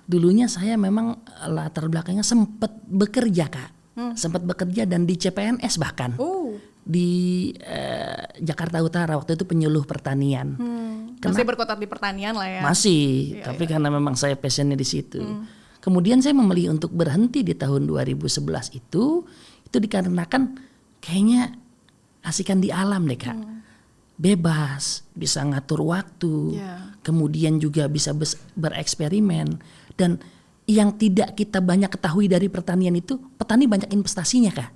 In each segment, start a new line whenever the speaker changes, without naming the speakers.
dulunya saya memang latar belakangnya sempat bekerja Kak. Sempat bekerja dan di CPNS bahkan. Di Jakarta Utara waktu itu penyuluh pertanian.
Masih berkutat di pertanian lah ya.
Masih, tapi karena memang saya passionnya di situ. Kemudian saya memilih untuk berhenti di tahun 2011 itu dikarenakan kayaknya asikan di alam deh Kak. Bebas, bisa ngatur waktu, kemudian juga bisa bereksperimen. Dan yang tidak kita banyak ketahui dari pertanian itu, petani banyak investasinya Kak.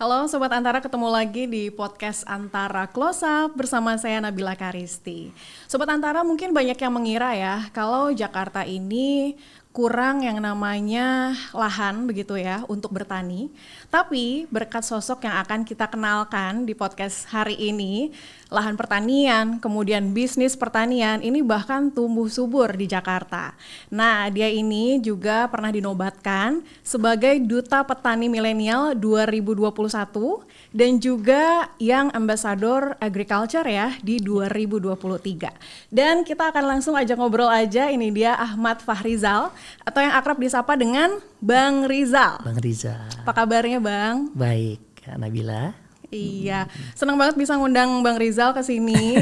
Halo Sobat Antara, ketemu lagi di podcast Antara Close Up bersama saya Nabila Karisti. Sobat Antara, mungkin banyak yang mengira ya kalau Jakarta ini kurang yang namanya lahan begitu ya untuk bertani. Tapi berkat sosok yang akan kita kenalkan di podcast hari ini, lahan pertanian, kemudian bisnis pertanian ini bahkan tumbuh subur di Jakarta. Nah, dia ini juga pernah dinobatkan sebagai Duta Petani Milenial 2021 dan juga Young Ambassador Agriculture ya di 2023. Dan kita akan langsung aja ngobrol aja, ini dia Ahmad Fahrizal atau yang akrab disapa dengan Bang Rizal.
Bang Rizal.
Apa kabarnya Bang?
Baik, Kak Nabila.
Iya, senang banget bisa ngundang Bang Rizal ke sini.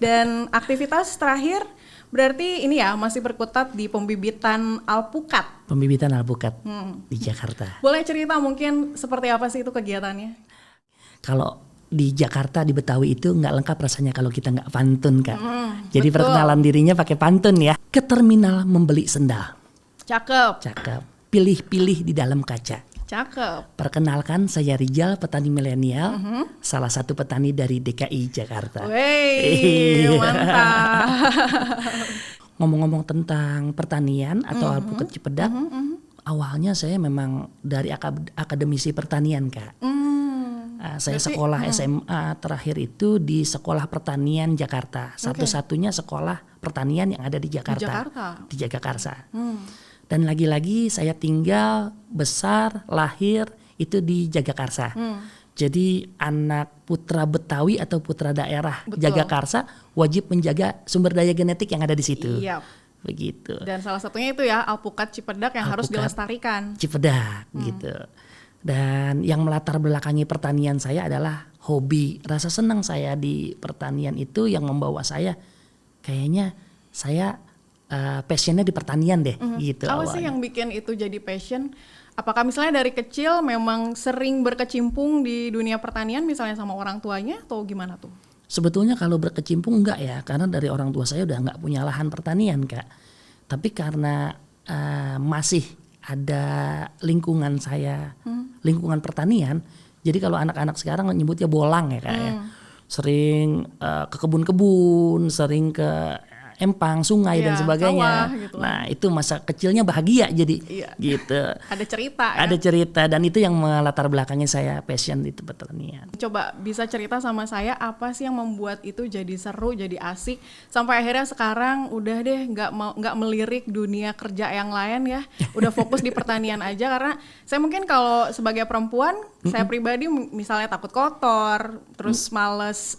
Dan aktivitas terakhir berarti ini ya masih berkutat di pembibitan alpukat.
Pembibitan alpukat di Jakarta.
Boleh cerita mungkin seperti apa sih itu kegiatannya?
Kalau di Jakarta, di Betawi itu nggak lengkap rasanya kalau kita nggak pantun Kak. Jadi
betul.
perkenalan dirinya pakai pantun ya. Ke terminal membeli sendal.
Cakep.
Cakep. Pilih-pilih di dalam kaca.
Cakep.
Perkenalkan, saya Rizal, petani milenial, salah satu petani dari DKI Jakarta.
Wey, mantap.
Ngomong-ngomong tentang pertanian atau alpukat Cipedak, awalnya saya memang dari akademisi pertanian Kak. Saya sekolah SMA terakhir itu di Sekolah Pertanian Jakarta, satu-satunya sekolah pertanian yang ada di Jakarta, di Jagakarsa. Dan lagi-lagi saya tinggal, besar, lahir itu di Jagakarsa. Jadi anak putra Betawi atau putra daerah Jagakarsa wajib menjaga sumber daya genetik yang ada di situ.
Iya.
Begitu.
Dan salah satunya itu ya alpukat Cipedak yang harus dilestarikan.
Cipedak gitu. Dan yang melatar belakangi pertanian saya adalah hobi. Rasa senang saya di pertanian itu yang membawa saya kayaknya saya passionnya di pertanian deh gitu.
Apa
awalnya.
sih yang bikin itu jadi passion? Apakah misalnya dari kecil memang sering berkecimpung di dunia pertanian misalnya sama orang tuanya atau gimana tuh?
Sebetulnya kalau berkecimpung enggak ya, karena dari orang tua saya udah enggak punya lahan pertanian Kak. Tapi karena masih ada lingkungan saya, lingkungan pertanian, jadi kalau anak-anak sekarang nyebutnya bolang ya Kak ya. Sering ke kebun-kebun, sering ke empang, sungai dan sebagainya.
Sawah, gitu.
Nah itu masa kecilnya bahagia jadi gitu.
Ada cerita ya?
Ada cerita dan itu yang melatar belakangnya saya passion di pertanian.
Coba bisa cerita sama saya apa sih yang membuat itu jadi seru, jadi asik sampai akhirnya sekarang udah deh nggak melirik dunia kerja yang lain ya, udah fokus di pertanian aja karena saya mungkin kalau sebagai perempuan saya pribadi misalnya takut kotor, terus males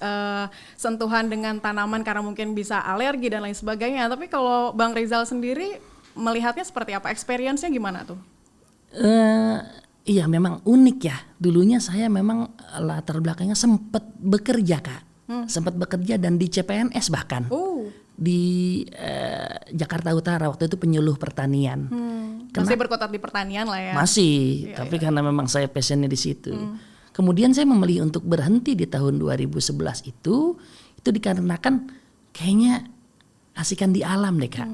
sentuhan dengan tanaman karena mungkin bisa alergi dan lain sebagainya. Tapi kalau Bang Rizal sendiri melihatnya seperti apa? Experience-nya gimana tuh?
Iya memang unik ya. Dulunya saya memang latar belakangnya sempat bekerja Kak. Sempat bekerja dan di CPNS bahkan. Di Jakarta Utara waktu itu penyuluh pertanian.
Masih berkutat di pertanian lah ya.
Masih, tapi karena memang saya passionnya di situ. Kemudian saya memilih untuk berhenti di tahun 2011 itu dikarenakan kayaknya asikan di alam deh Kak.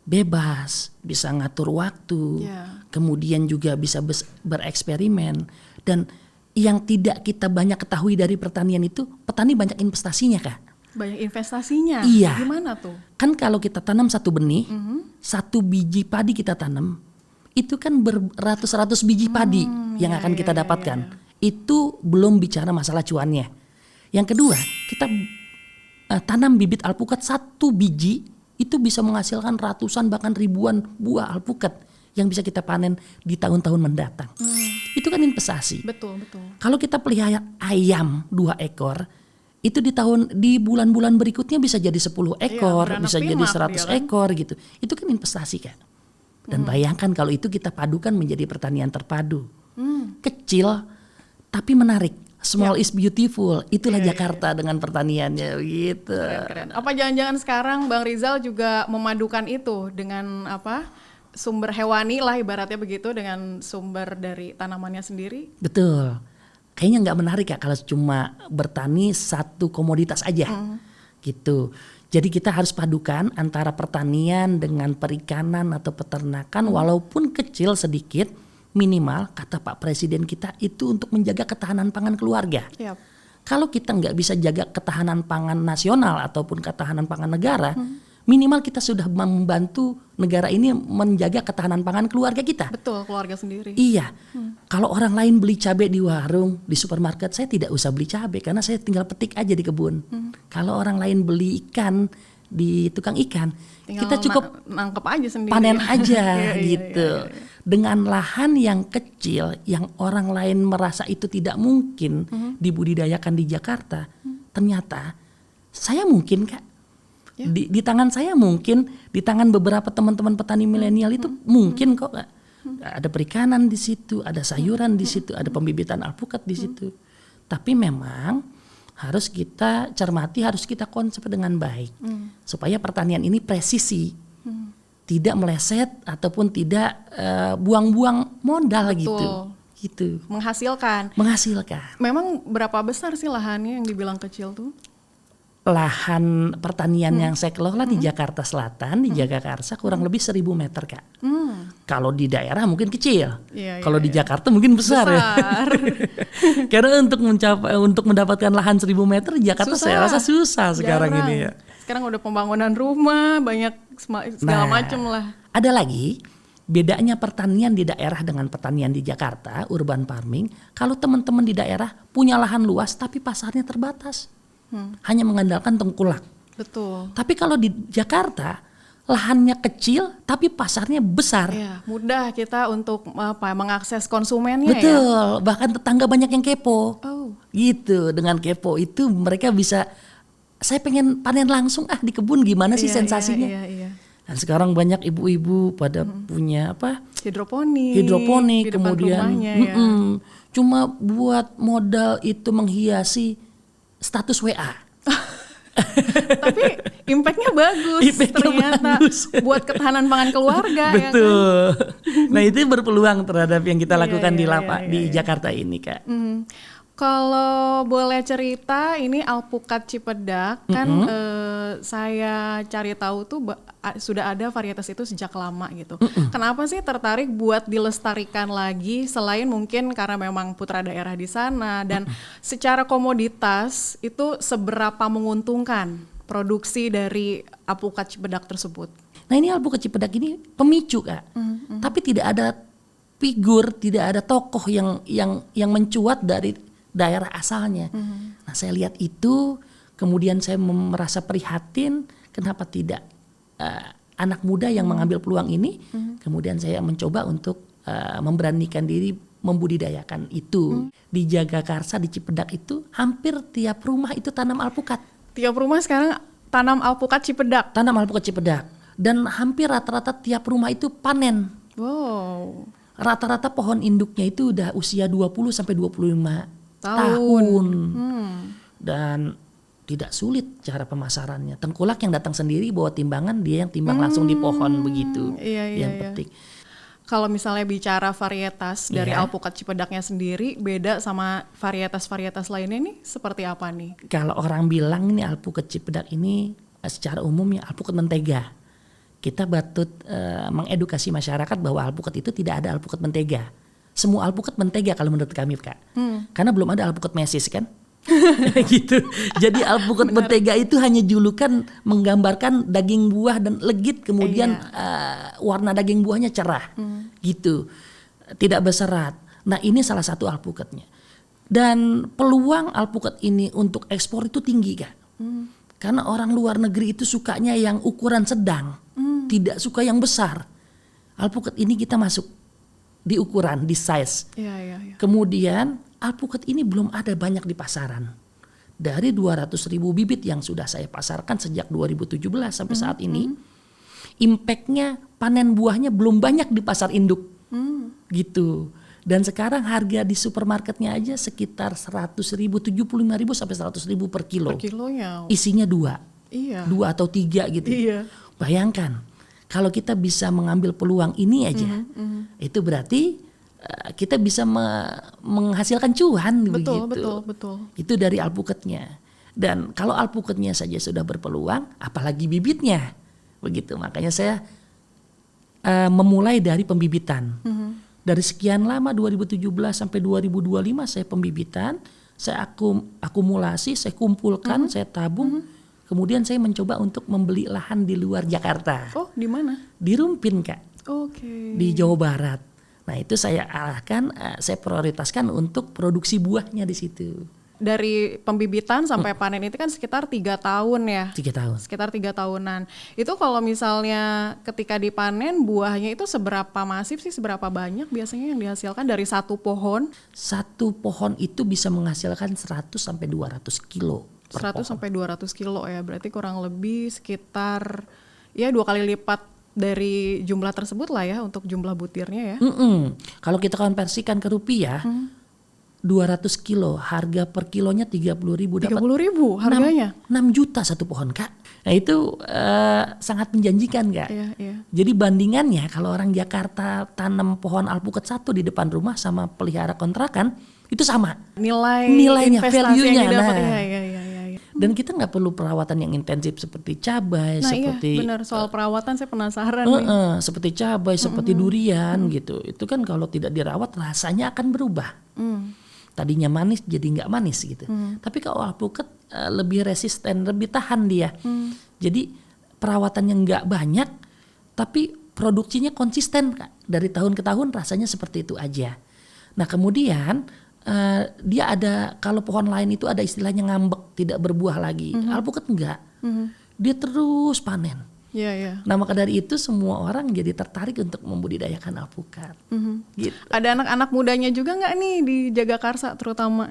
Bebas, bisa ngatur waktu, kemudian juga bisa bereksperimen. Dan yang tidak kita banyak ketahui dari pertanian itu, petani banyak investasinya Kak.
Banyak investasinya?
Iya.
Gimana tuh?
Kan kalau kita tanam satu benih, satu biji padi kita tanam, itu kan beratus-ratus biji padi yang akan kita dapatkan. Itu belum bicara masalah cuannya. Yang kedua, kita tanam bibit alpukat satu biji itu bisa menghasilkan ratusan bahkan ribuan buah alpukat yang bisa kita panen di tahun-tahun mendatang. Itu kan investasi.
Betul.
Kalau kita pelihara ayam 2 ekor itu di bulan-bulan berikutnya bisa jadi 10 ekor,
beranak
bisa jadi
pinak
100
dia kan.
ekor gitu. Itu kan investasi kan. Dan bayangkan kalau itu kita padukan menjadi pertanian terpadu. Kecil tapi menarik. Small is beautiful. Itulah Jakarta dengan pertaniannya gitu.
Keren. Apa jangan-jangan sekarang Bang Rizal juga memadukan itu dengan sumber hewani lah ibaratnya begitu dengan sumber dari tanamannya sendiri?
Betul. Kayaknya nggak menarik ya kalau cuma bertani satu komoditas aja gitu. Jadi kita harus padukan antara pertanian dengan perikanan atau peternakan walaupun kecil sedikit, minimal kata Pak Presiden kita itu untuk menjaga ketahanan pangan keluarga.
Yap.
Kalau kita nggak bisa jaga ketahanan pangan nasional ataupun ketahanan pangan negara, minimal kita sudah membantu negara ini menjaga ketahanan pangan keluarga kita.
Betul, keluarga sendiri.
Iya, kalau orang lain beli cabai di warung, di supermarket, saya tidak usah beli cabai karena saya tinggal petik aja di kebun. Kalau orang lain beli ikan di tukang ikan,
Tinggal
kita cukup
nangkep aja sendiri.
panen aja
Iya,
gitu.
iya.
Dengan lahan yang kecil, yang orang lain merasa itu tidak mungkin dibudidayakan di Jakarta, ternyata saya mungkin Kak. Di tangan saya mungkin, di tangan beberapa teman-teman petani milenial itu mungkin kok Kak. Ada perikanan di situ, ada sayuran di situ, ada pembibitan alpukat di situ. Tapi memang harus kita cermati, harus kita konsep dengan baik supaya pertanian ini presisi, tidak meleset ataupun tidak buang-buang modal.
Betul.
gitu.
Menghasilkan. Memang berapa besar sih lahannya yang dibilang kecil tuh?
Lahan pertanian yang saya kelola di Jakarta Selatan, di Jagakarsa kurang lebih 1.000 meter Kak. Kalau di daerah mungkin kecil, kalau di Jakarta mungkin besar. Ya. Karena untuk mendapatkan lahan 1.000 meter di Jakarta saya rasa susah sekarang ini ya.
Sekarang udah pembangunan rumah, banyak segala macam lah.
Ada lagi bedanya pertanian di daerah dengan pertanian di Jakarta, urban farming. Kalau teman-teman di daerah punya lahan luas tapi pasarnya terbatas. Hanya mengandalkan tengkulak.
Betul.
Tapi kalau di Jakarta lahannya kecil tapi pasarnya besar.
Iya, mudah kita untuk mengakses konsumennya.
Betul, bahkan tetangga banyak yang kepo.
Oh.
Gitu, dengan kepo itu mereka bisa, saya pengen panen langsung di kebun gimana sih sensasinya.
Iya.
Dan sekarang banyak ibu-ibu pada punya hidroponik
di depan
kemudian
rumahnya,
cuma buat modal itu menghiasi status WA.
Tapi impactnya bagus. Ternyata buat ketahanan pangan keluarga.
Betul. Ya kan? Nah itu berpeluang terhadap yang kita lakukan di Jakarta ini Kak.
Kalau boleh cerita, ini alpukat Cipedak kan saya cari tahu tuh sudah ada varietas itu sejak lama gitu. Kenapa sih tertarik buat dilestarikan lagi selain mungkin karena memang putra daerah di sana dan secara komoditas itu seberapa menguntungkan produksi dari alpukat Cipedak tersebut?
Nah ini alpukat Cipedak ini pemicu Kak, tapi tidak ada figur, tidak ada tokoh yang mencuat dari daerah asalnya. Nah saya lihat itu, kemudian saya merasa prihatin, kenapa tidak anak muda yang mengambil peluang ini, kemudian saya mencoba untuk memberanikan diri membudidayakan itu. Di Jagakarsa, di Cipedak itu hampir tiap rumah itu tanam alpukat.
Tiap rumah sekarang tanam alpukat Cipedak?
Tanam alpukat Cipedak. Dan hampir rata-rata tiap rumah itu panen.
Wow.
Rata-rata pohon induknya itu udah usia 20-25 tahun. Dan tidak sulit cara pemasarannya. Tengkulak yang datang sendiri bawa timbangan, dia yang timbang langsung di pohon begitu. Yang petik.
Kalau misalnya bicara varietas dari alpukat Cipedaknya sendiri, beda sama varietas-varietas lainnya nih seperti apa nih?
Kalau orang bilang ini alpukat Cipedak ini secara umum ya alpukat mentega. Kita patut mengedukasi masyarakat bahwa alpukat itu tidak ada alpukat mentega. Semua alpukat mentega kalau menurut kami Kak. Karena belum ada alpukat mesis kan. Gitu. Jadi alpukat mentega itu hanya julukan menggambarkan daging buah dan legit, kemudian warna daging buahnya cerah. Gitu. Tidak berserat. Nah ini salah satu alpukatnya. Dan peluang alpukat ini untuk ekspor itu tinggi Kak. Karena orang luar negeri itu sukanya yang ukuran sedang. Tidak suka yang besar. Alpukat ini kita masuk di ukuran, di size. Kemudian alpukat ini belum ada banyak di pasaran. dari 200.000 bibit yang sudah saya pasarkan sejak 2017 sampai saat ini, impactnya panen buahnya belum banyak di pasar induk, gitu. Dan sekarang harga di supermarketnya aja sekitar 100.000, 75.000 sampai 100.000 per kilo.
Per kilonya.
Isinya 2,
Iya.
2 atau 3 gitu.
Iya.
Bayangkan kalau kita bisa mengambil peluang ini aja, itu berarti kita bisa menghasilkan cuan.
Betul,
begitu.
betul.
Itu dari alpukatnya. Dan kalau alpukatnya saja sudah berpeluang, apalagi bibitnya, begitu. Makanya saya memulai dari pembibitan. Dari sekian lama 2017 sampai 2025 saya pembibitan, saya akumulasi, saya kumpulkan, saya tabung. Kemudian saya mencoba untuk membeli lahan di luar Jakarta.
Oh, di mana?
Di Rumpin, Kak.
Oke.
Di Jawa Barat. Nah, itu saya arahkan, saya prioritaskan untuk produksi buahnya di situ.
Dari pembibitan sampai panen itu kan sekitar 3 tahun ya?
3 tahun.
Sekitar 3 tahunan. Itu kalau misalnya ketika dipanen buahnya itu seberapa masif sih, seberapa banyak biasanya yang dihasilkan dari satu pohon?
Satu pohon itu bisa menghasilkan 100 sampai 200 kilo.
100 sampai 200 kilo ya, berarti kurang lebih sekitar ya 2 kali lipat dari jumlah tersebut lah ya untuk jumlah butirnya ya.
Kalau kita konversikan ke rupiah, 200 kilo, harga per kilonya 30.000.
30.000 harganya?
6 juta satu pohon, Kak. Nah itu sangat menjanjikan, Kak.
Iya.
Jadi bandingannya kalau orang Jakarta tanam pohon alpukat 1 di depan rumah sama pelihara kontrakan, itu sama. Nilainya, value-nya.
Iya.
Dan kita nggak perlu perawatan yang intensif seperti cabai, seperti
benar, soal perawatan saya penasaran
seperti cabai, seperti durian gitu. Itu kan kalau tidak dirawat rasanya akan berubah. Tadinya manis jadi nggak manis gitu. Tapi kalau alpukat lebih resisten, lebih tahan dia. Jadi perawatannya nggak banyak, tapi produksinya konsisten, Kak. Dari tahun ke tahun rasanya seperti itu aja. Nah kemudian dia ada, kalau pohon lain itu ada istilahnya ngambek, tidak berbuah lagi. Alpukat enggak, dia terus panen.
Iya.
Nah maka dari itu semua orang jadi tertarik untuk membudidayakan alpukat. Gitu.
Ada anak-anak mudanya juga nggak nih di Jagakarsa terutama?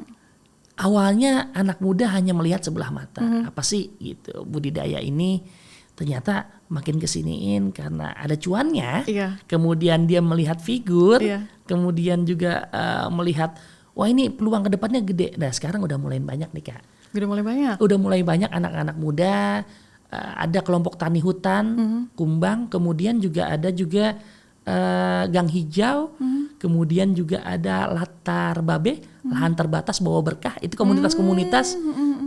Awalnya anak muda hanya melihat sebelah mata, apa sih gitu budidaya ini. Ternyata makin kesiniin karena ada cuannya.
Iya.
Kemudian dia melihat figur,
Iya.
kemudian juga melihat wah ini peluang kedepannya gede. Nah sekarang udah mulai banyak nih, Kak.
Udah mulai banyak?
Udah mulai banyak anak-anak muda, ada kelompok tani hutan, kumbang, kemudian juga ada gang hijau, kemudian juga ada latar babe, lahan terbatas bawa berkah, itu komunitas-komunitas,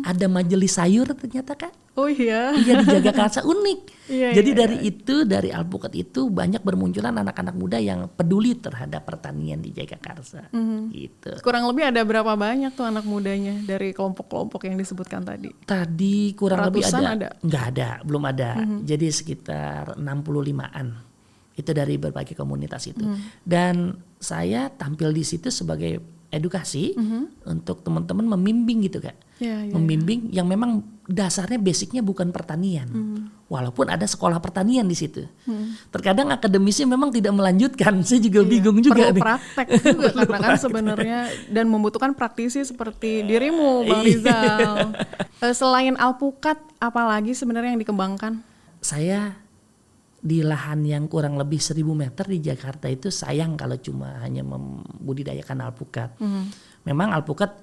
ada majelis sayur ternyata, Kak.
Oh iya.
Iya, di Jagakarsa unik. Jadi
Iya.
dari alpukat itu banyak bermunculan anak-anak muda yang peduli terhadap pertanian di Jagakarsa. Gitu.
Kurang lebih ada berapa banyak tuh anak mudanya dari kelompok-kelompok yang disebutkan tadi?
Tadi kurang lebih
Ratusan
ada? Nggak ada, belum ada. Jadi sekitar 65-an. Itu dari berbagai komunitas itu. Dan saya tampil di situ sebagai edukasi untuk teman-teman membimbing gitu, Kak.
Iya.
Membimbing yang memang dasarnya basicnya bukan pertanian. Walaupun ada sekolah pertanian di situ. Terkadang akademisi memang tidak melanjutkan. Saya juga bingung juga
perlu
nih.
praktek juga karena kan sebenarnya dan membutuhkan praktisi seperti dirimu, Bang Rizal. Selain alpukat, apalagi sebenarnya yang dikembangkan?
Saya di lahan yang kurang lebih 1.000 meter di Jakarta itu sayang kalau cuma hanya membudidayakan alpukat. Memang alpukat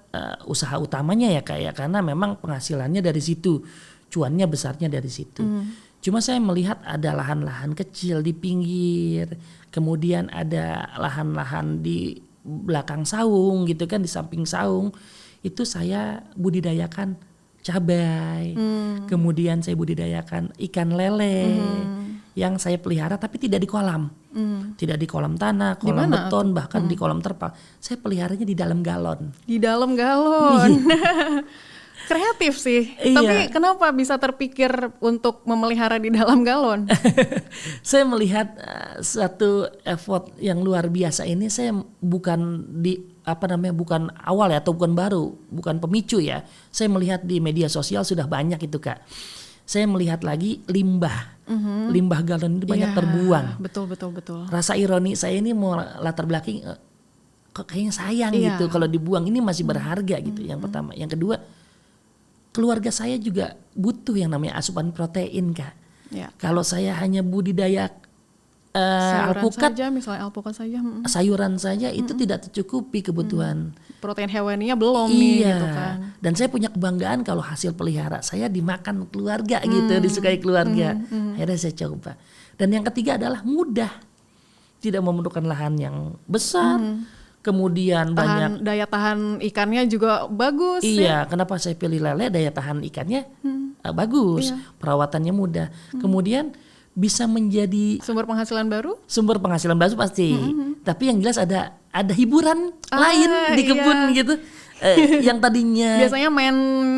usaha utamanya ya, kayak karena memang penghasilannya dari situ, cuannya besarnya dari situ. Cuma saya melihat ada lahan-lahan kecil di pinggir, kemudian ada lahan-lahan di belakang saung gitu kan, di samping saung itu saya budidayakan cabai, kemudian saya budidayakan ikan lele. Yang saya pelihara tapi tidak di kolam, tidak di kolam tanah, kolam beton, bahkan di kolam terpal. Saya peliharanya di dalam galon.
Di dalam galon. Kreatif sih.
Iya.
Tapi kenapa bisa terpikir untuk memelihara di dalam galon?
Saya melihat satu effort yang luar biasa ini. Saya bukan bukan awal ya, atau bukan baru, bukan pemicu ya. Saya melihat di media sosial sudah banyak itu, Kak. Saya melihat lagi limbah galon itu banyak terbuang.
Betul.
Rasa ironi saya ini mau latar belakang kok kayaknya sayang gitu kalau dibuang, ini masih berharga gitu. Yang pertama, yang kedua keluarga saya juga butuh yang namanya asupan protein, Kak.
Ya.
Kalau saya hanya budidaya
Sayuran
alpukat,
saja, misalnya alpukat saja.
sayuran saja itu tidak tercukupi kebutuhan.
Protein hewaninya belum nih
Iya.
gitu kan.
Dan saya punya kebanggaan kalau hasil pelihara saya dimakan keluarga gitu, disukai keluarga. Akhirnya saya coba. Dan yang ketiga adalah mudah. Tidak memerlukan lahan yang besar. Kemudian banyak
Daya tahan ikannya juga bagus.
iya, kenapa saya pilih lele? Daya tahan ikannya bagus, perawatannya mudah. Kemudian bisa menjadi
Sumber penghasilan baru?
sumber penghasilan baru pasti. Tapi yang jelas ada hiburan lain di kebun gitu. Yang tadinya
Biasanya main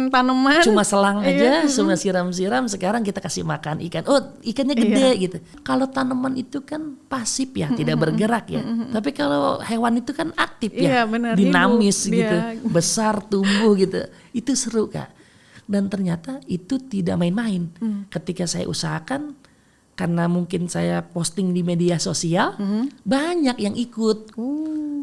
tanaman.
cuma selang aja, cuma siram-siram, sekarang kita kasih makan ikan. Oh, ikannya gede gitu. Kalau tanaman itu kan pasif ya, tidak bergerak ya. Tapi kalau hewan itu kan aktif
Iya,
ya,
benar,
dinamis
hidup
gitu,
dia.
besar, tumbuh gitu. Itu seru, Kak. Dan ternyata itu tidak main-main. Ketika saya usahakan, karena mungkin saya posting di media sosial, banyak yang ikut.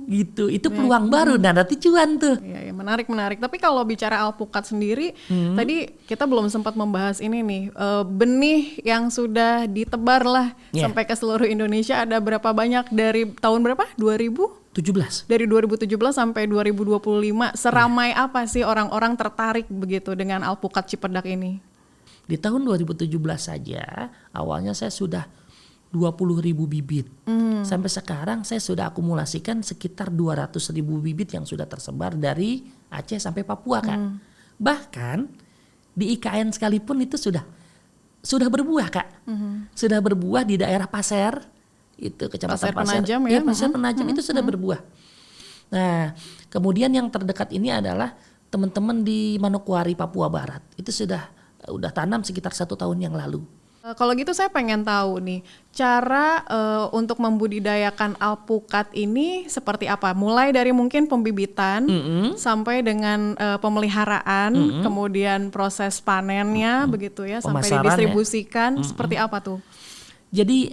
Gitu, itu peluang baru. Nah, nanti cuan tuh.
Iya, menarik. Tapi kalau bicara alpukat sendiri, tadi kita belum sempat membahas ini nih, benih yang sudah ditebar lah
Iya.
sampai ke seluruh Indonesia ada berapa banyak dari tahun berapa? 2000?
17.
Dari 2017 sampai 2025, seramai apa sih orang-orang tertarik begitu dengan alpukat Cipedak ini?
Di tahun 2017 saja, awalnya saya sudah 20.000 bibit. Sampai sekarang saya sudah akumulasikan sekitar 200.000 bibit yang sudah tersebar dari Aceh sampai Papua, Kak. Bahkan di IKN sekalipun itu sudah berbuah, Kak. Sudah berbuah di daerah Pasir, itu Kecamatan
Pasir Penajam ya?
Iya, Pasir Penajam itu sudah berbuah. Nah, kemudian yang terdekat ini adalah teman-teman di Manokwari, Papua Barat. Itu udah tanam sekitar 1 tahun yang lalu.
Kalau gitu saya pengen tahu nih, cara untuk membudidayakan alpukat ini seperti apa? Mulai dari mungkin pembibitan sampai dengan pemeliharaan, kemudian proses panennya begitu ya, sampai
Pemasaran
didistribusikan, seperti apa tuh?
Jadi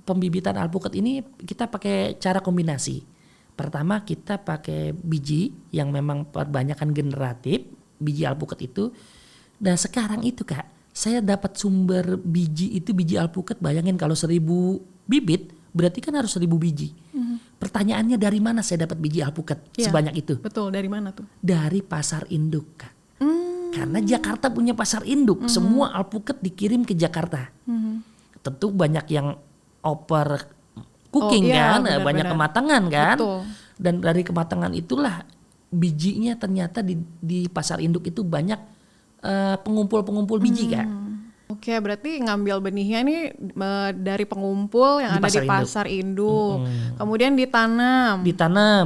pembibitan alpukat ini kita pakai cara kombinasi. Pertama kita pakai biji yang memang perbanyakan generatif, biji alpukat itu. Dan sekarang itu, Kak, saya dapat sumber biji itu, biji alpukat, bayangin kalau 1.000 bibit berarti kan harus 1.000 biji. Pertanyaannya dari mana saya dapat biji alpukat
Iya,
sebanyak itu?
Betul, dari mana tuh?
Dari pasar induk, Kak. Karena Jakarta punya pasar induk, semua alpukat dikirim ke Jakarta. Tentu banyak yang oper cooking
iya,
kan,
benar-benar.
banyak kematangan kan.
Betul.
Dan dari kematangan itulah bijinya ternyata di pasar induk itu banyak pengumpul-pengumpul biji, Kak.
Oke, berarti ngambil benihnya nih dari pengumpul yang
Di
ada di
pasar induk.
pasar induk, kemudian ditanam.
Ditanam.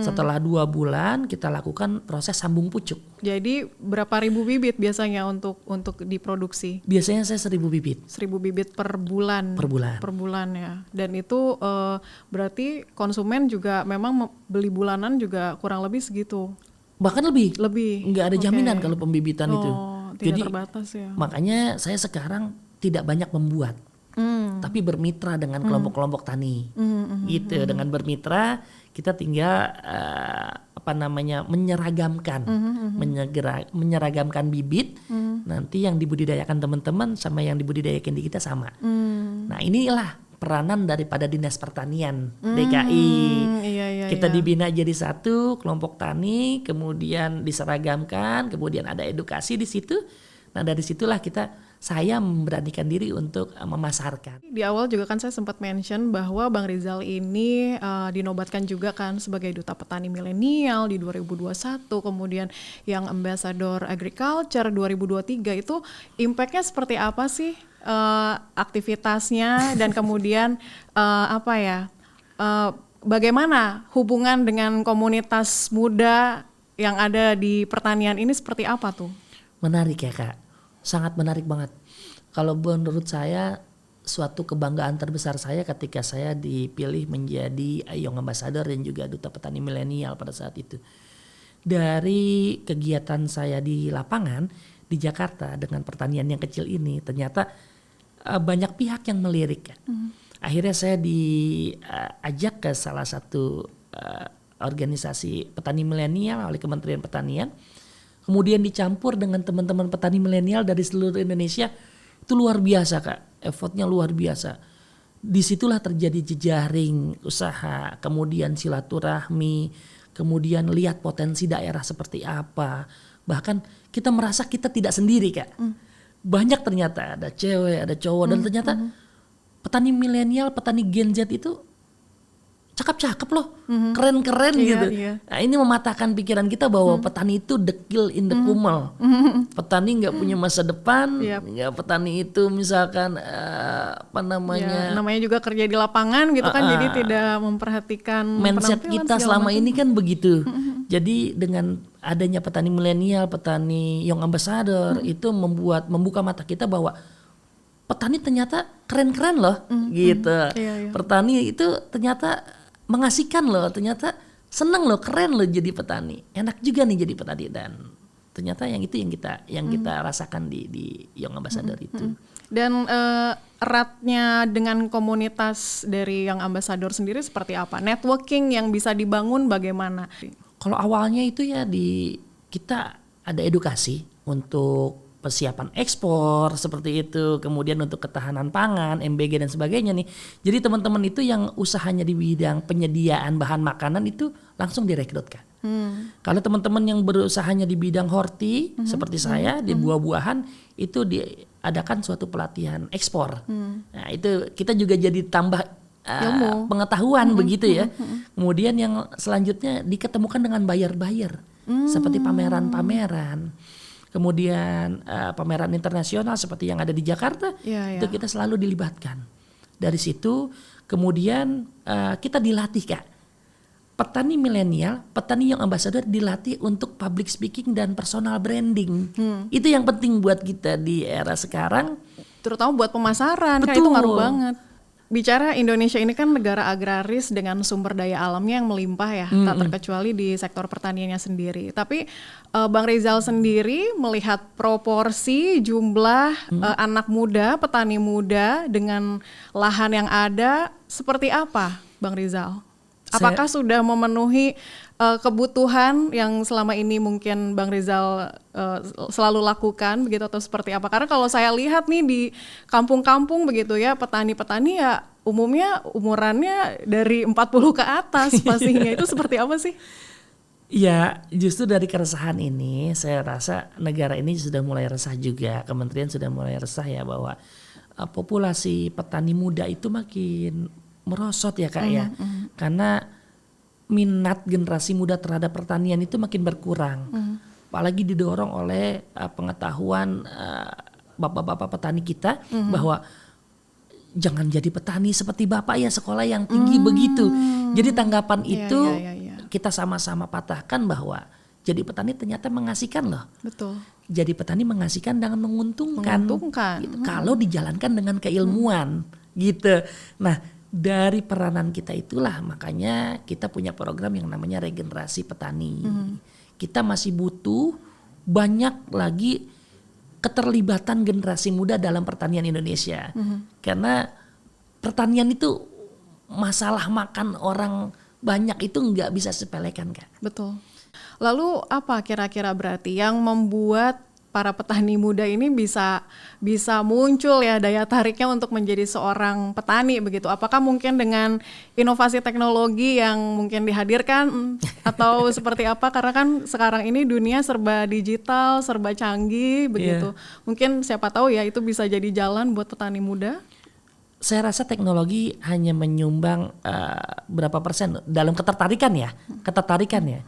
Setelah 2 bulan kita lakukan proses sambung pucuk.
Jadi berapa ribu bibit biasanya untuk diproduksi?
Biasanya saya 1.000 bibit
1.000 bibit per bulan.
per bulan.
Per bulan ya. Dan itu berarti konsumen juga memang beli bulanan juga kurang lebih segitu.
Bahkan lebih.
Lebih.
Nggak ada
Oke.
jaminan kalau pembibitan itu.
Tidak
Jadi
terbatas ya.
makanya saya sekarang tidak banyak membuat. Tapi bermitra dengan kelompok-kelompok tani. Gitu, dengan bermitra kita tinggal menyeragamkan. Menyeragamkan bibit. Nanti yang dibudidayakan teman-teman sama yang dibudidayakan di kita sama. Nah, inilah peranan daripada Dinas Pertanian DKI.
Iya,
Kita
iya.
dibina jadi satu kelompok tani, kemudian diseragamkan, kemudian ada edukasi di situ. Nah, dari situlah saya memberanikan diri untuk memasarkan.
Di awal juga kan saya sempat mention bahwa Bang Rizal ini dinobatkan juga kan sebagai Duta Petani Milenial di 2021, kemudian yang Ambassador Agriculture 2023. Itu impact-nya seperti apa sih aktivitasnya dan kemudian bagaimana hubungan dengan komunitas muda yang ada di pertanian ini seperti apa tuh?
Menarik ya, Kak. Sangat menarik banget. Kalau menurut saya suatu kebanggaan terbesar saya ketika saya dipilih menjadi Young Ambassador dan juga Duta Petani Milenial pada saat itu. Dari kegiatan saya di lapangan di Jakarta dengan pertanian yang kecil ini, ternyata banyak pihak yang melirik. Akhirnya saya diajak ke salah satu organisasi petani milenial oleh Kementerian Pertanian. kemudian dicampur dengan teman-teman petani milenial dari seluruh Indonesia, itu luar biasa Kak, effortnya luar biasa. Disitulah terjadi jejaring usaha, kemudian silaturahmi, kemudian lihat potensi daerah seperti apa. Bahkan kita merasa kita tidak sendiri Kak. Banyak ternyata ada cewek, ada cowok, dan ternyata petani milenial, petani Gen Z itu cakep-cakep loh, keren-keren gitu.
Iya.
Nah, ini mematahkan pikiran kita bahwa petani itu dekil in the kumel. Petani nggak punya masa depan, nggak petani itu misalkan
namanya juga kerja di lapangan gitu kan, jadi tidak memperhatikan
mindset kita selama ini kan begitu. Jadi dengan adanya petani milenial, petani young ambassador itu membuka mata kita bahwa petani ternyata keren-keren loh, gitu. Petani itu ternyata mengasihkan loh, ternyata seneng loh, keren loh jadi petani, enak juga nih jadi petani, dan ternyata yang kita rasakan di Young Ambassador itu.
Dan eratnya dengan komunitas dari Young Ambassador sendiri seperti apa? Networking yang bisa dibangun bagaimana?
Kalau awalnya itu ya kita ada edukasi untuk persiapan ekspor seperti itu, kemudian untuk ketahanan pangan, MBG dan sebagainya nih. Jadi teman-teman itu yang usahanya di bidang penyediaan bahan makanan itu langsung direkrut Kak. Kalau teman-teman yang berusahanya di bidang horti seperti saya di buah-buahan itu diadakan suatu pelatihan ekspor. Nah itu kita juga jadi tambah pengetahuan begitu ya. Kemudian yang selanjutnya diketemukan dengan buyer-buyer seperti pameran-pameran. Kemudian pameran internasional seperti yang ada di Jakarta, itu kita selalu dilibatkan. Dari situ kemudian kita dilatih Kak. Petani milenial, petani Young Ambassador dilatih untuk public speaking dan personal branding. Itu yang penting buat kita di era sekarang. Terutama
buat pemasaran, kan itu ngaruh banget. Bicara Indonesia ini kan negara agraris dengan sumber daya alamnya yang melimpah ya, tak terkecuali di sektor pertaniannya sendiri. Tapi Bang Rizal sendiri melihat proporsi jumlah anak muda, petani muda dengan lahan yang ada seperti apa Bang Rizal? Apakah sudah memenuhi kebutuhan yang selama ini mungkin Bang Rizal selalu lakukan begitu, atau seperti apa? Karena kalau saya lihat nih di kampung-kampung begitu ya, petani-petani ya umumnya umurannya dari 40 ke atas pastinya. Itu seperti apa sih?
Ya justru dari keresahan ini saya rasa negara ini sudah mulai resah juga, kementerian sudah mulai resah ya bahwa populasi petani muda itu makin merosot ya Kak ya. Karena minat generasi muda terhadap pertanian itu makin berkurang. Apalagi didorong oleh pengetahuan bapak-bapak petani kita bahwa jangan jadi petani seperti bapak ya, sekolah yang tinggi begitu. Jadi tanggapan itu kita sama-sama patahkan bahwa jadi petani ternyata mengasihkan loh.
Betul.
Jadi petani mengasihkan dan menguntungkan. Gitu. Kalau dijalankan dengan keilmuan gitu. Nah dari peranan kita itulah makanya kita punya program yang namanya regenerasi petani. Kita masih butuh banyak lagi keterlibatan generasi muda dalam pertanian Indonesia. Karena pertanian itu masalah makan orang banyak itu nggak bisa sepelekan Kak.
Betul. Lalu apa kira-kira berarti yang membuat para petani muda ini bisa muncul ya daya tariknya untuk menjadi seorang petani begitu? Apakah mungkin dengan inovasi teknologi yang mungkin dihadirkan atau seperti apa? Karena kan sekarang ini dunia serba digital, serba canggih begitu. Mungkin siapa tahu ya itu bisa jadi jalan buat petani muda.
Saya rasa teknologi hanya menyumbang berapa persen dalam ketertarikan ya.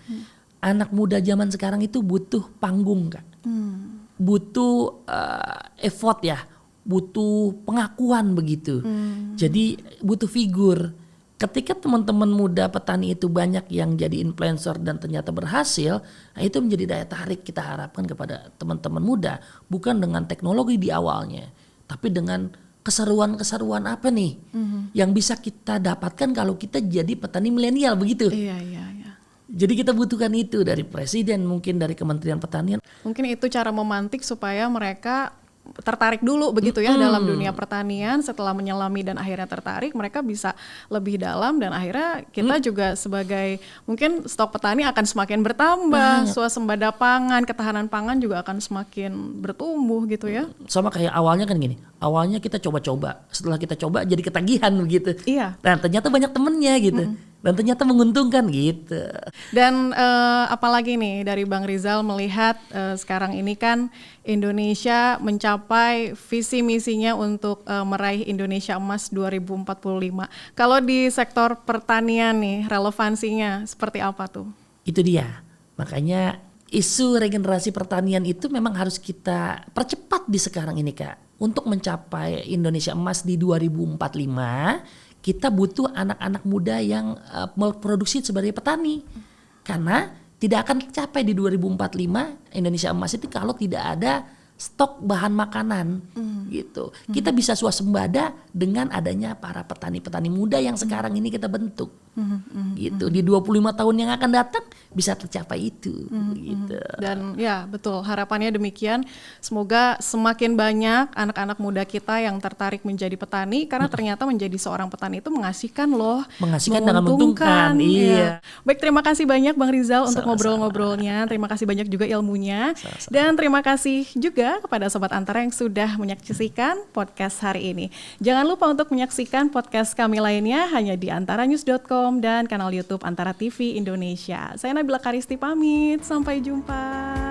Anak muda zaman sekarang itu butuh panggung Kak. Butuh effort ya, butuh pengakuan begitu. Jadi butuh figur. Ketika teman-teman muda petani itu banyak yang jadi influencer dan ternyata berhasil, nah itu menjadi daya tarik kita harapkan kepada teman-teman muda. Bukan dengan teknologi di awalnya, tapi dengan keseruan-keseruan apa nih yang bisa kita dapatkan kalau kita jadi petani milenial begitu.
Iya.
Jadi kita butuhkan itu dari presiden, mungkin dari Kementerian Pertanian.
Mungkin itu cara memantik supaya mereka tertarik dulu begitu ya dalam dunia pertanian. Setelah menyelami dan akhirnya tertarik, mereka bisa lebih dalam dan akhirnya kita juga sebagai mungkin stok petani akan semakin bertambah, swasembada pangan, ketahanan pangan juga akan semakin bertumbuh gitu ya.
Sama kayak awalnya kan gini, awalnya kita coba-coba, setelah kita coba jadi ketagihan begitu.
Iya.
Dan ternyata banyak temennya gitu, dan ternyata menguntungkan gitu.
Dan apalagi nih dari Bang Rizal melihat sekarang ini kan Indonesia mencapai visi misinya untuk meraih Indonesia Emas 2045. Kalau di sektor pertanian nih relevansinya seperti apa tuh?
Itu dia, makanya isu regenerasi pertanian itu memang harus kita percepat di sekarang ini Kak. Untuk mencapai Indonesia Emas di 2045, kita butuh anak-anak muda yang memproduksi sebagai petani. Karena tidak akan tercapai di 2045 Indonesia Emas itu kalau tidak ada stok bahan makanan gitu. Kita bisa swasembada dengan adanya para petani-petani muda yang sekarang ini kita bentuk. Gitu. Di 25 tahun yang akan datang bisa tercapai itu gitu.
Dan ya betul, harapannya demikian. Semoga semakin banyak anak-anak muda kita yang tertarik menjadi petani karena ternyata menjadi seorang petani itu mengasihkan loh.
Mengasihkan dan menguntungkan. Iya.
Baik, terima kasih banyak Bang Rizal untuk ngobrol-ngobrolnya. Terima kasih banyak juga ilmunya. Dan terima kasih juga kepada Sobat Antara yang sudah menyaksikan podcast hari ini. Jangan lupa untuk menyaksikan podcast kami lainnya hanya di antaranews.com dan kanal YouTube Antara TV Indonesia. Saya Nabila Karisti pamit, sampai jumpa.